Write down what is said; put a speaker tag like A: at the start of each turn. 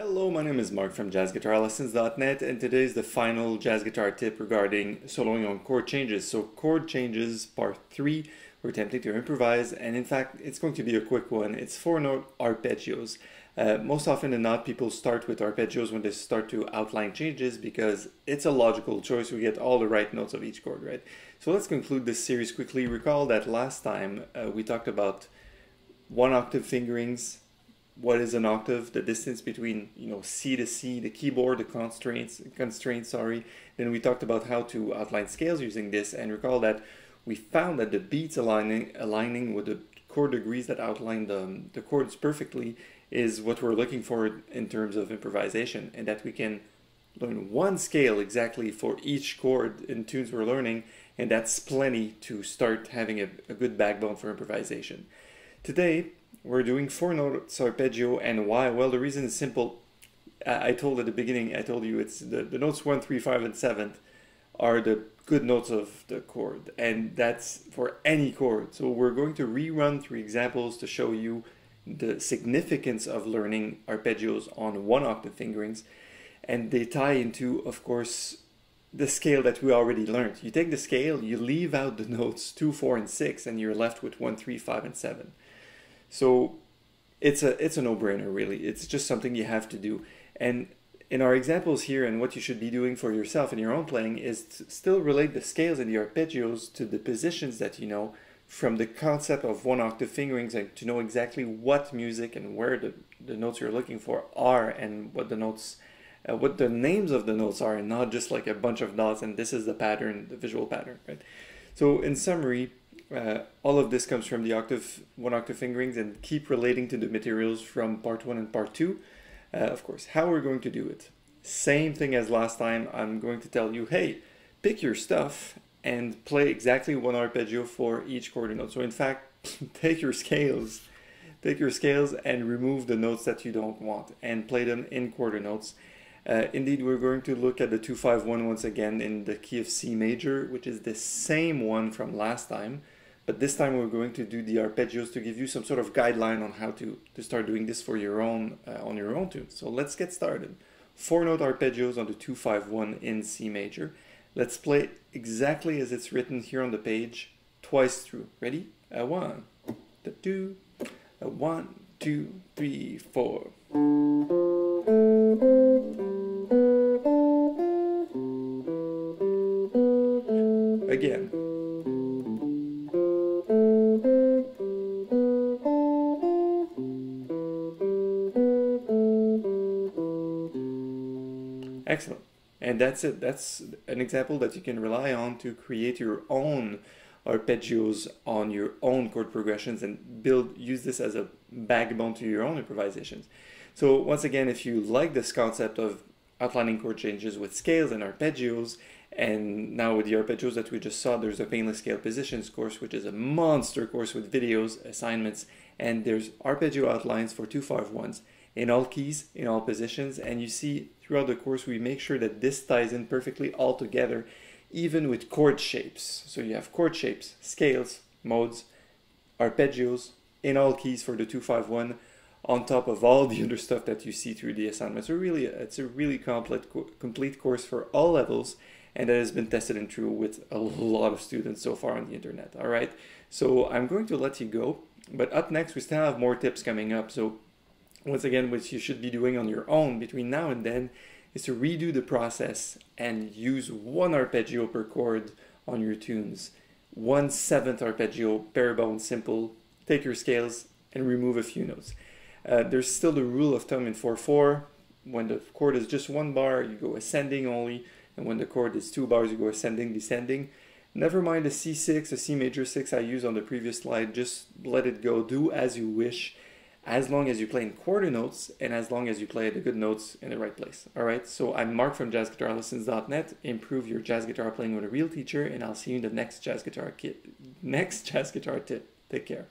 A: Hello, my name is Marc from JazzGuitarLessons.net, and today is the final jazz guitar tip regarding soloing on chord changes. So chord changes part 3, we're attempting to improvise, and in fact it's going to be a quick one. It's 4-note arpeggios. Most often than not, people start with arpeggios when they start to outline changes because it's a logical choice. We get all the right notes of each chord, right? So let's conclude this series quickly. Recall that last time we talked about 1-octave fingerings. What is an octave? The distance between, C to C, the keyboard, the constraints. Then we talked about how to outline scales using this, and recall that we found that the beats aligning with the chord degrees that outline the chords perfectly is what we're looking for in terms of improvisation, and that we can learn one scale exactly for each chord in tunes we're learning, and that's plenty to start having a good backbone for improvisation. Today, we're doing 4 notes arpeggio, and why? Well, the reason is simple. I told at the beginning, I told you it's the notes 1, 3, 5, and 7 are the good notes of the chord, and that's for any chord. So we're going to rerun 3 examples to show you the significance of learning arpeggios on 1-octave fingerings, and they tie into, of course, the scale that we already learned. You take the scale, you leave out the notes 2, 4, and 6, and you're left with 1, 3, 5, and 7. So it's a no-brainer, really. It's just something you have to do. And in our examples here, and what you should be doing for yourself in your own playing, is to still relate the scales and the arpeggios to the positions that you know from the concept of 1-octave fingerings, and to know exactly what music and where the notes you're looking for are, and what the notes, what the names of the notes are, and not just like a bunch of dots and this is the pattern, the visual pattern, right? So in summary, all of this comes from the 1-octave fingerings, and keep relating to the materials from part 1 and part 2. Of course, how we're going to do it. Same thing as last time. I'm going to tell you, hey, pick your stuff and play exactly 1 arpeggio for each chord note. So in fact, take your scales and remove the notes that you don't want and play them in quarter notes. Indeed, we're going to look at the 2-5-1 once again in the key of C major, which is the same one from last time. But this time we're going to do the arpeggios to give you some sort of guideline on how to start doing this for your own on your own tunes. So let's get started. 4-note arpeggios on the 2-5-1 in C major. Let's play exactly as it's written here on the page, twice through. Ready? 1, 2, 1, 2, 3, 4. Again. Excellent. And that's it. That's an example that you can rely on to create your own arpeggios on your own chord progressions and use this as a backbone to your own improvisations. So once again, if you like this concept of outlining chord changes with scales and arpeggios, and now with the arpeggios that we just saw, there's a Painless scale positions course, which is a monster course with videos, assignments, and there's arpeggio outlines for 2-5-1s in all keys, in all positions, and you see throughout the course we make sure that this ties in perfectly all together, even with chord shapes. So you have chord shapes, scales, modes, arpeggios in all keys for the 2-5-1, on top of all the other stuff that you see through the assignments. So really, it's a really complete course for all levels, and that has been tested and true with a lot of students so far on the internet. All right, so I'm going to let you go, but up next we still have more tips coming up. So once again, what you should be doing on your own between now and then is to redo the process and use 1 arpeggio per chord on your tunes. 1/7 arpeggio, bare bones, simple. Take your scales and remove a few notes. There's still the rule of thumb in 4/4. When the chord is just 1 bar, you go ascending only, and when the chord is 2 bars, you go ascending, descending. Never mind the C6, the C major 6 I used on the previous slide. Just let it go. Do as you wish, as long as you play in quarter notes and as long as you play the good notes in the right place. All right, so I'm Marc from JazzGuitarLessons.net. Improve your jazz guitar playing with a real teacher, and I'll see you in the next jazz guitar tip. Take care.